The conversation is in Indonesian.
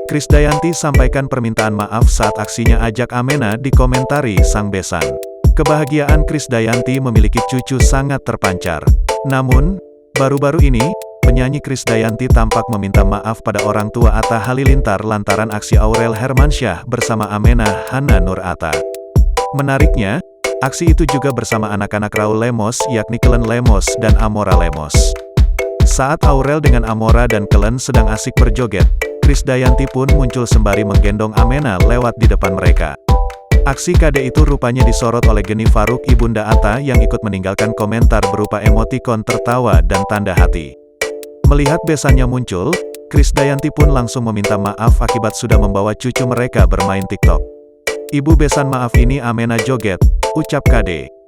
Krisdayanti sampaikan permintaan maaf saat aksinya ajak Amena dikomentari sang besan. Kebahagiaan Krisdayanti memiliki cucu sangat terpancar. Namun, baru-baru ini, penyanyi Krisdayanti tampak meminta maaf pada orang tua Atta Halilintar lantaran aksi Aurel Hermansyah bersama Amena Hana Nur Atta. Menariknya, aksi itu juga bersama anak-anak Raul Lemos yakni Kellen Lemos dan Amora Lemos. Saat Aurel dengan Amora dan Kellen sedang asik berjoget, Krisdayanti pun muncul sembari menggendong Amena lewat di depan mereka. Aksi kade itu rupanya disorot oleh Geni Faruk ibunda Atta yang ikut meninggalkan komentar berupa emotikon tertawa dan tanda hati. Melihat besannya muncul, Krisdayanti pun langsung meminta maaf akibat sudah membawa cucu mereka bermain TikTok. Ibu besan maaf ini Amena joget, ucap Kade.